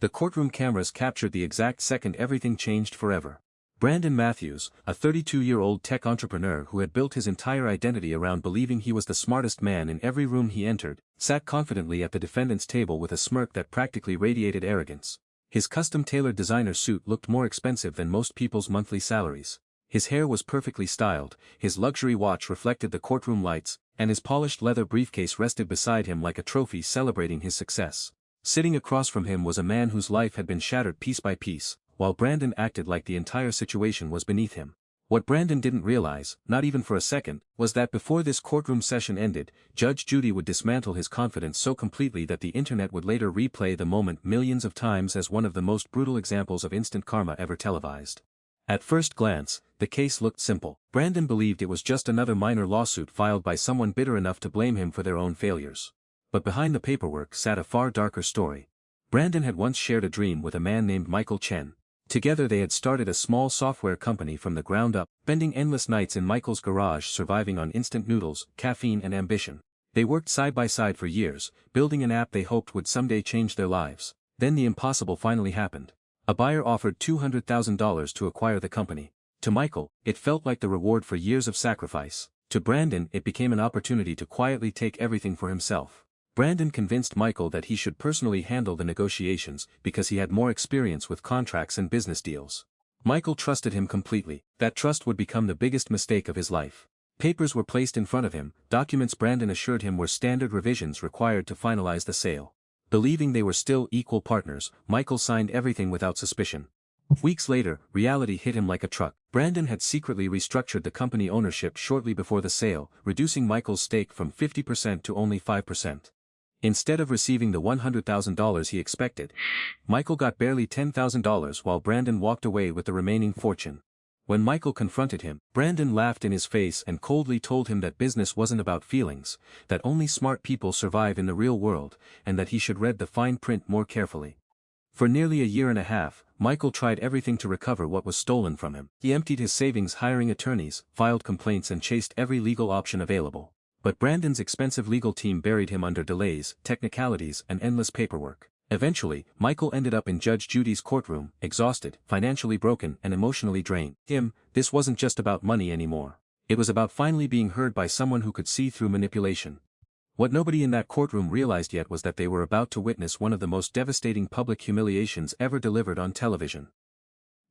The courtroom cameras captured the exact second everything changed forever. Brandon Matthews, a 32-year-old tech entrepreneur who had built his entire identity around believing he was the smartest man in every room he entered, sat confidently at the defendant's table with a smirk that practically radiated arrogance. His custom-tailored designer suit looked more expensive than most people's monthly salaries. His hair was perfectly styled, his luxury watch reflected the courtroom lights, and his polished leather briefcase rested beside him like a trophy celebrating his success. Sitting across from him was a man whose life had been shattered piece by piece, while Brandon acted like the entire situation was beneath him. What Brandon didn't realize, not even for a second, was that before this courtroom session ended, Judge Judy would dismantle his confidence so completely that the internet would later replay the moment millions of times as one of the most brutal examples of instant karma ever televised. At first glance, the case looked simple. Brandon believed it was just another minor lawsuit filed by someone bitter enough to blame him for their own failures. But behind the paperwork sat a far darker story. Brandon had once shared a dream with a man named Michael Chen. Together they had started a small software company from the ground up, spending endless nights in Michael's garage surviving on instant noodles, caffeine and ambition. They worked side by side for years, building an app they hoped would someday change their lives. Then the impossible finally happened. A buyer offered $200,000 to acquire the company. To Michael, it felt like the reward for years of sacrifice. To Brandon, it became an opportunity to quietly take everything for himself. Brandon convinced Michael that he should personally handle the negotiations because he had more experience with contracts and business deals. Michael trusted him completely. That trust would become the biggest mistake of his life. Papers were placed in front of him, documents Brandon assured him were standard revisions required to finalize the sale. Believing they were still equal partners, Michael signed everything without suspicion. Weeks later, reality hit him like a truck. Brandon had secretly restructured the company ownership shortly before the sale, reducing Michael's stake from 50% to only 5%. Instead of receiving the $100,000 he expected, Michael got barely $10,000 while Brandon walked away with the remaining fortune. When Michael confronted him, Brandon laughed in his face and coldly told him that business wasn't about feelings, that only smart people survive in the real world, and that he should read the fine print more carefully. For nearly a year and a half, Michael tried everything to recover what was stolen from him. He emptied his savings hiring attorneys, filed complaints and chased every legal option available. But Brandon's expensive legal team buried him under delays, technicalities and endless paperwork. Eventually, Michael ended up in Judge Judy's courtroom, exhausted, financially broken and emotionally drained. This wasn't just about money anymore. It was about finally being heard by someone who could see through manipulation. What nobody in that courtroom realized yet was that they were about to witness one of the most devastating public humiliations ever delivered on television.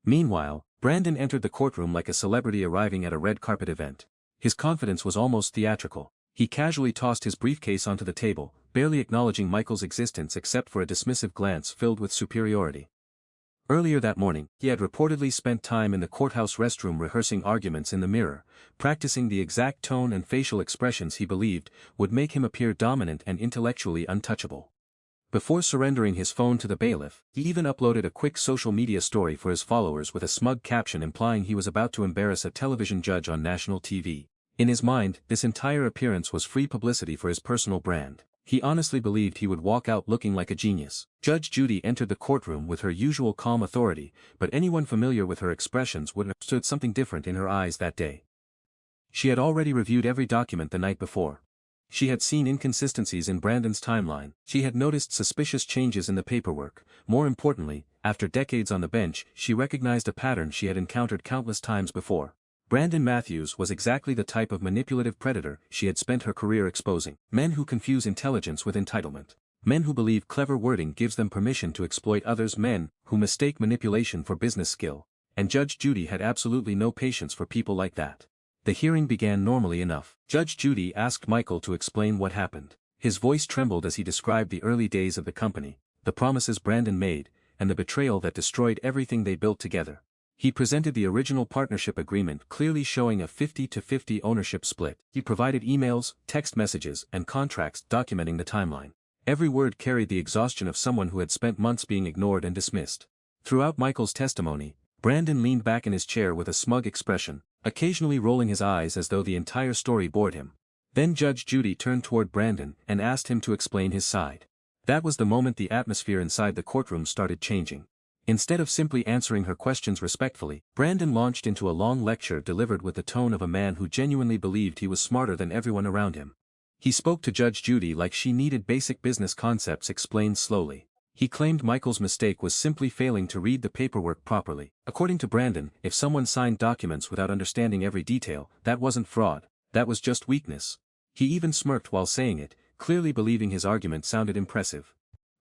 Meanwhile, Brandon entered the courtroom like a celebrity arriving at a red carpet event. His confidence was almost theatrical. He casually tossed his briefcase onto the table, barely acknowledging Michael's existence except for a dismissive glance filled with superiority. Earlier that morning, he had reportedly spent time in the courthouse restroom rehearsing arguments in the mirror, practicing the exact tone and facial expressions he believed would make him appear dominant and intellectually untouchable. Before surrendering his phone to the bailiff, he even uploaded a quick social media story for his followers with a smug caption implying he was about to embarrass a television judge on national TV. In his mind, this entire appearance was free publicity for his personal brand. He honestly believed he would walk out looking like a genius. Judge Judy entered the courtroom with her usual calm authority, but anyone familiar with her expressions would have understood something different in her eyes that day. She had already reviewed every document the night before. She had seen inconsistencies in Brandon's timeline. She had noticed suspicious changes in the paperwork. More importantly, after decades on the bench, she recognized a pattern she had encountered countless times before. Brandon Matthews was exactly the type of manipulative predator she had spent her career exposing. Men who confuse intelligence with entitlement. Men who believe clever wording gives them permission to exploit others. Men who mistake manipulation for business skill. And Judge Judy had absolutely no patience for people like that. The hearing began normally enough. Judge Judy asked Michael to explain what happened. His voice trembled as he described the early days of the company, the promises Brandon made, and the betrayal that destroyed everything they built together. He presented the original partnership agreement clearly showing a 50-50 ownership split. He provided emails, text messages, and contracts documenting the timeline. Every word carried the exhaustion of someone who had spent months being ignored and dismissed. Throughout Michael's testimony, Brandon leaned back in his chair with a smug expression, occasionally rolling his eyes as though the entire story bored him. Then Judge Judy turned toward Brandon and asked him to explain his side. That was the moment the atmosphere inside the courtroom started changing. Instead of simply answering her questions respectfully, Brandon launched into a long lecture delivered with the tone of a man who genuinely believed he was smarter than everyone around him. He spoke to Judge Judy like she needed basic business concepts explained slowly. He claimed Michael's mistake was simply failing to read the paperwork properly. According to Brandon, if someone signed documents without understanding every detail, that wasn't fraud, that was just weakness. He even smirked while saying it, clearly believing his argument sounded impressive.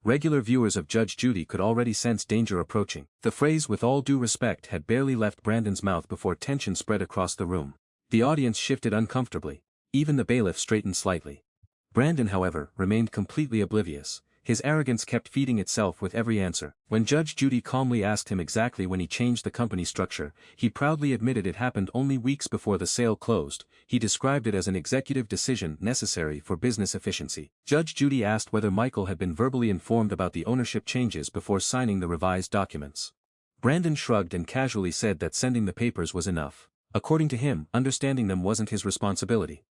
Regular viewers of Judge Judy could already sense danger approaching. The phrase "with all due respect" had barely left Brandon's mouth before tension spread across the room. The audience shifted uncomfortably. Even the bailiff straightened slightly. Brandon, however, remained completely oblivious. His arrogance kept feeding itself with every answer. When Judge Judy calmly asked him exactly when he changed the company structure, he proudly admitted it happened only weeks before the sale closed. He described it as an executive decision necessary for business efficiency. Judge Judy asked whether Michael had been verbally informed about the ownership changes before signing the revised documents. Brandon shrugged and casually said that sending the papers was enough. According to him, understanding them wasn't his responsibility.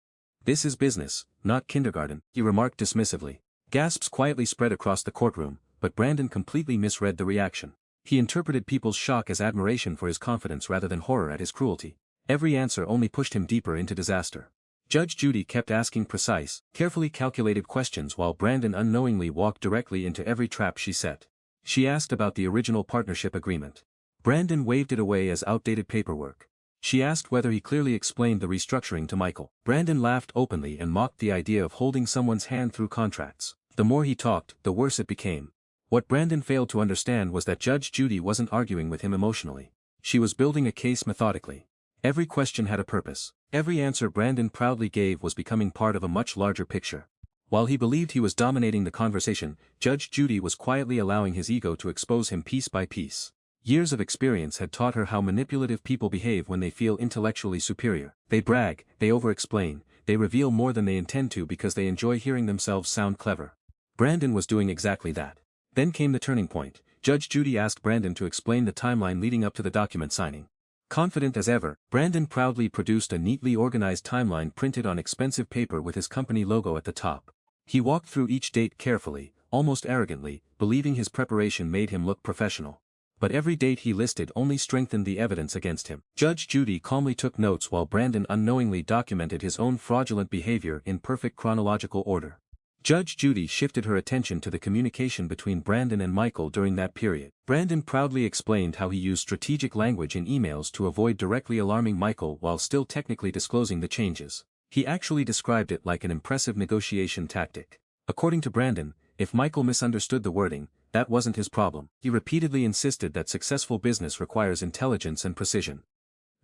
"This is business, not kindergarten," he remarked dismissively. Gasps quietly spread across the courtroom, but Brandon completely misread the reaction. He interpreted people's shock as admiration for his confidence rather than horror at his cruelty. Every answer only pushed him deeper into disaster. Judge Judy kept asking precise, carefully calculated questions while Brandon unknowingly walked directly into every trap she set. She asked about the original partnership agreement. Brandon waved it away as outdated paperwork. She asked whether he clearly explained the restructuring to Michael. Brandon laughed openly and mocked the idea of holding someone's hand through contracts. The more he talked, the worse it became. What Brandon failed to understand was that Judge Judy wasn't arguing with him emotionally. She was building a case methodically. Every question had a purpose. Every answer Brandon proudly gave was becoming part of a much larger picture. While he believed he was dominating the conversation, Judge Judy was quietly allowing his ego to expose him piece by piece. Years of experience had taught her how manipulative people behave when they feel intellectually superior. They brag, they over-explain, they reveal more than they intend to because they enjoy hearing themselves sound clever. Brandon was doing exactly that. Then came the turning point. Judge Judy asked Brandon to explain the timeline leading up to the document signing. Confident as ever, Brandon proudly produced a neatly organized timeline printed on expensive paper with his company logo at the top. He walked through each date carefully, almost arrogantly, believing his preparation made him look professional. But every date he listed only strengthened the evidence against him. Judge Judy calmly took notes while Brandon unknowingly documented his own fraudulent behavior in perfect chronological order. Judge Judy shifted her attention to the communication between Brandon and Michael during that period. Brandon proudly explained how he used strategic language in emails to avoid directly alarming Michael while still technically disclosing the changes. He actually described it like an impressive negotiation tactic. According to Brandon, if Michael misunderstood the wording, that wasn't his problem. He repeatedly insisted that successful business requires intelligence and precision.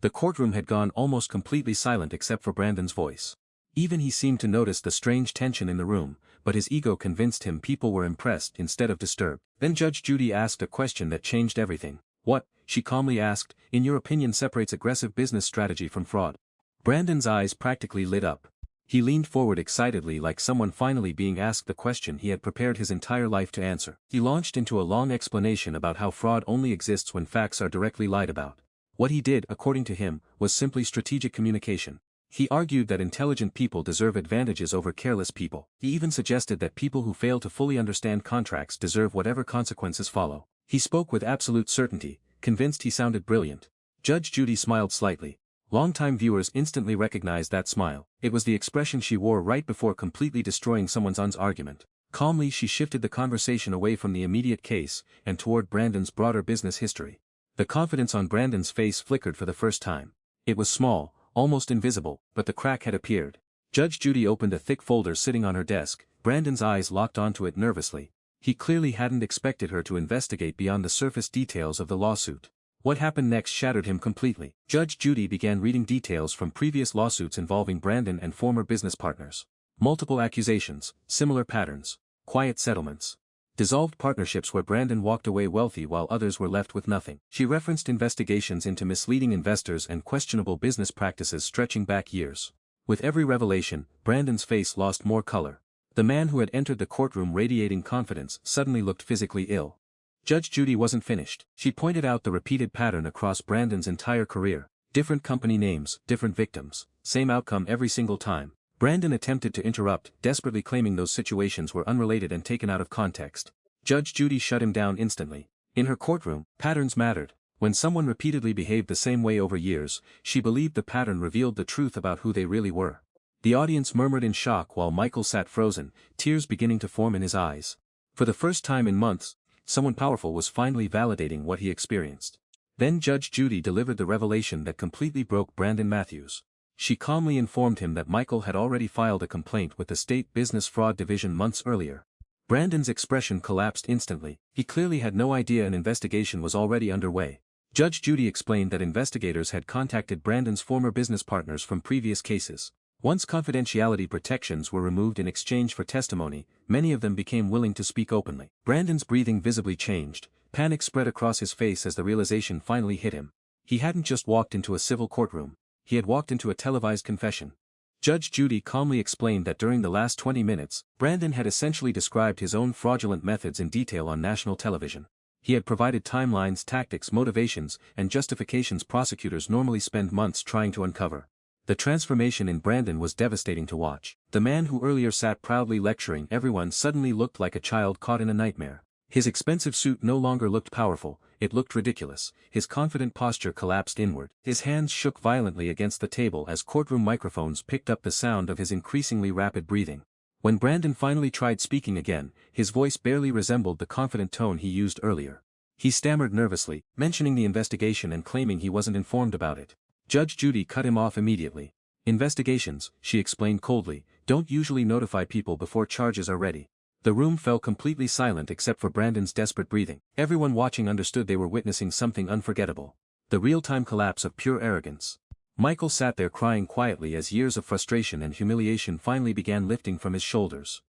The courtroom had gone almost completely silent except for Brandon's voice. Even he seemed to notice the strange tension in the room, but his ego convinced him people were impressed instead of disturbed. Then Judge Judy asked a question that changed everything. "What," she calmly asked, "in your opinion separates aggressive business strategy from fraud?" Brandon's eyes practically lit up. He leaned forward excitedly like someone finally being asked the question he had prepared his entire life to answer. He launched into a long explanation about how fraud only exists when facts are directly lied about. What he did, according to him, was simply strategic communication. He argued that intelligent people deserve advantages over careless people. He even suggested that people who fail to fully understand contracts deserve whatever consequences follow. He spoke with absolute certainty, convinced he sounded brilliant. Judge Judy smiled slightly. Longtime viewers instantly recognized that smile. It was the expression she wore right before completely destroying someone's argument. Calmly she shifted the conversation away from the immediate case and toward Brandon's broader business history. The confidence on Brandon's face flickered for the first time. It was small, almost invisible, but the crack had appeared. Judge Judy opened a thick folder sitting on her desk. Brandon's eyes locked onto it nervously. He clearly hadn't expected her to investigate beyond the surface details of the lawsuit. What happened next shattered him completely. Judge Judy began reading details from previous lawsuits involving Brandon and former business partners. Multiple accusations, similar patterns, quiet settlements. Dissolved partnerships where Brandon walked away wealthy while others were left with nothing. She referenced investigations into misleading investors and questionable business practices stretching back years. With every revelation, Brandon's face lost more color. The man who had entered the courtroom radiating confidence suddenly looked physically ill. Judge Judy wasn't finished. She pointed out the repeated pattern across Brandon's entire career. Different company names, different victims, same outcome every single time. Brandon attempted to interrupt, desperately claiming those situations were unrelated and taken out of context. Judge Judy shut him down instantly. In her courtroom, patterns mattered. When someone repeatedly behaved the same way over years, she believed the pattern revealed the truth about who they really were. The audience murmured in shock while Michael sat frozen, tears beginning to form in his eyes. For the first time in months, Someone powerful was finally validating what he experienced. Then Judge Judy delivered the revelation that completely broke Brandon Matthews. She calmly informed him that Michael had already filed a complaint with the State Business Fraud Division months earlier. Brandon's expression collapsed instantly. He clearly had no idea an investigation was already underway. Judge Judy explained that investigators had contacted Brandon's former business partners from previous cases. Once confidentiality protections were removed in exchange for testimony, many of them became willing to speak openly. Brandon's breathing visibly changed. Panic spread across his face as the realization finally hit him. He hadn't just walked into a civil courtroom. He had walked into a televised confession. Judge Judy calmly explained that during the last 20 minutes, Brandon had essentially described his own fraudulent methods in detail on national television. He had provided timelines, tactics, motivations, and justifications prosecutors normally spend months trying to uncover. The transformation in Brandon was devastating to watch. The man who earlier sat proudly lecturing everyone suddenly looked like a child caught in a nightmare. His expensive suit no longer looked powerful, it looked ridiculous. His confident posture collapsed inward. His hands shook violently against the table as courtroom microphones picked up the sound of his increasingly rapid breathing. When Brandon finally tried speaking again, his voice barely resembled the confident tone he used earlier. He stammered nervously, mentioning the investigation and claiming he wasn't informed about it. Judge Judy cut him off immediately. Investigations, she explained coldly, don't usually notify people before charges are ready. The room fell completely silent except for Brandon's desperate breathing. Everyone watching understood they were witnessing something unforgettable. The real-time collapse of pure arrogance. Michael sat there crying quietly as years of frustration and humiliation finally began lifting from his shoulders.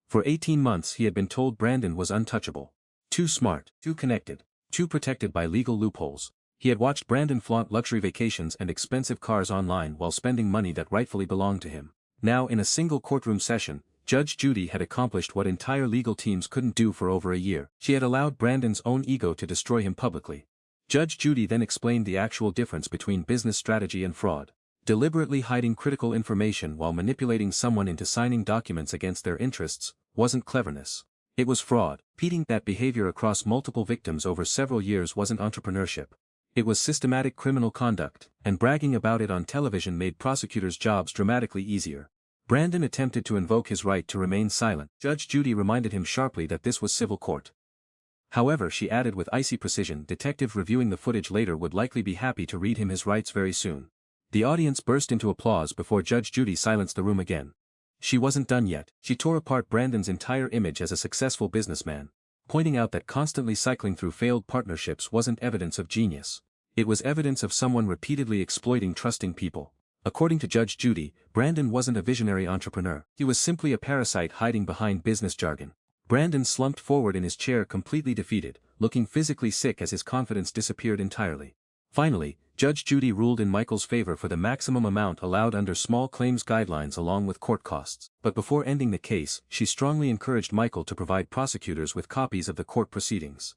For 18 months he had been told Brandon was untouchable. Too smart, too connected, too protected by legal loopholes. He had watched Brandon flaunt luxury vacations and expensive cars online while spending money that rightfully belonged to him. Now in a single courtroom session, Judge Judy had accomplished what entire legal teams couldn't do for over a year. She had allowed Brandon's own ego to destroy him publicly. Judge Judy then explained the actual difference between business strategy and fraud. Deliberately hiding critical information while manipulating someone into signing documents against their interests wasn't cleverness. It was fraud. Repeating that behavior across multiple victims over several years wasn't entrepreneurship. It was systematic criminal conduct, and bragging about it on television made prosecutors' jobs dramatically easier. Brandon attempted to invoke his right to remain silent. Judge Judy reminded him sharply that this was civil court. However, she added with icy precision, detective reviewing the footage later would likely be happy to read him his rights very soon. The audience burst into applause before Judge Judy silenced the room again. She wasn't done yet. She tore apart Brandon's entire image as a successful businessman, pointing out that constantly cycling through failed partnerships wasn't evidence of genius. It was evidence of someone repeatedly exploiting trusting people. According to Judge Judy, Brandon wasn't a visionary entrepreneur. He was simply a parasite hiding behind business jargon. Brandon slumped forward in his chair completely defeated, looking physically sick as his confidence disappeared entirely. Finally, Judge Judy ruled in Michael's favor for the maximum amount allowed under small claims guidelines along with court costs. But before ending the case, she strongly encouraged Michael to provide prosecutors with copies of the court proceedings.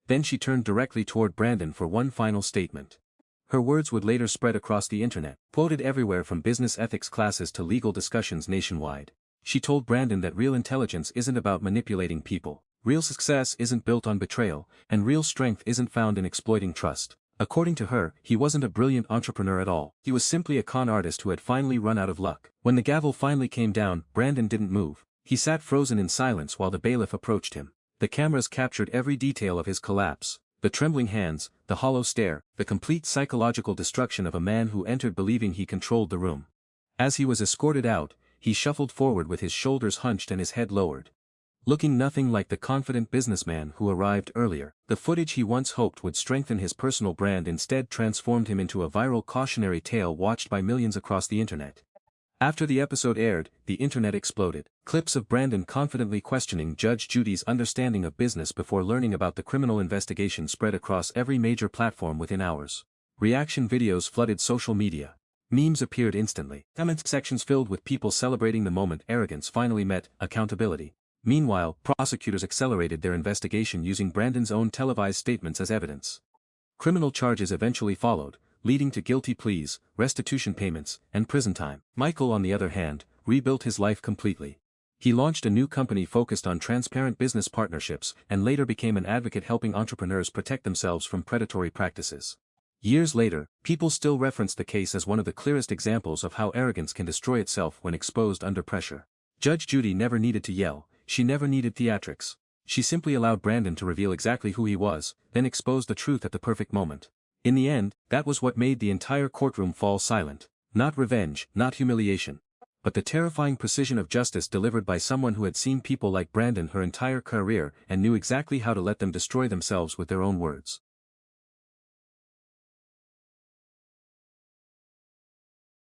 Then she turned directly toward Brandon for one final statement. Her words would later spread across the internet, quoted everywhere from business ethics classes to legal discussions nationwide. She told Brandon that real intelligence isn't about manipulating people, real success isn't built on betrayal, and real strength isn't found in exploiting trust. According to her, he wasn't a brilliant entrepreneur at all. He was simply a con artist who had finally run out of luck. When the gavel finally came down, Brandon didn't move. He sat frozen in silence while the bailiff approached him. The cameras captured every detail of his collapse. The trembling hands, the hollow stare, the complete psychological destruction of a man who entered believing he controlled the room. As he was escorted out, he shuffled forward with his shoulders hunched and his head lowered. Looking nothing like the confident businessman who arrived earlier. The footage he once hoped would strengthen his personal brand instead transformed him into a viral cautionary tale watched by millions across the internet. After the episode aired, the internet exploded. Clips of Brandon confidently questioning Judge Judy's understanding of business before learning about the criminal investigation spread across every major platform within hours. Reaction videos flooded social media. Memes appeared instantly. Comment sections filled with people celebrating the moment arrogance finally met accountability. Meanwhile, prosecutors accelerated their investigation using Brandon's own televised statements as evidence. Criminal charges eventually followed, leading to guilty pleas, restitution payments, and prison time. Michael, on the other hand, rebuilt his life completely. He launched a new company focused on transparent business partnerships and later became an advocate helping entrepreneurs protect themselves from predatory practices. Years later, people still reference the case as one of the clearest examples of how arrogance can destroy itself when exposed under pressure. Judge Judy never needed to yell, she never needed theatrics. She simply allowed Brandon to reveal exactly who he was, then exposed the truth at the perfect moment. In the end, that was what made the entire courtroom fall silent. Not revenge, not humiliation, but the terrifying precision of justice delivered by someone who had seen people like Brandon her entire career and knew exactly how to let them destroy themselves with their own words.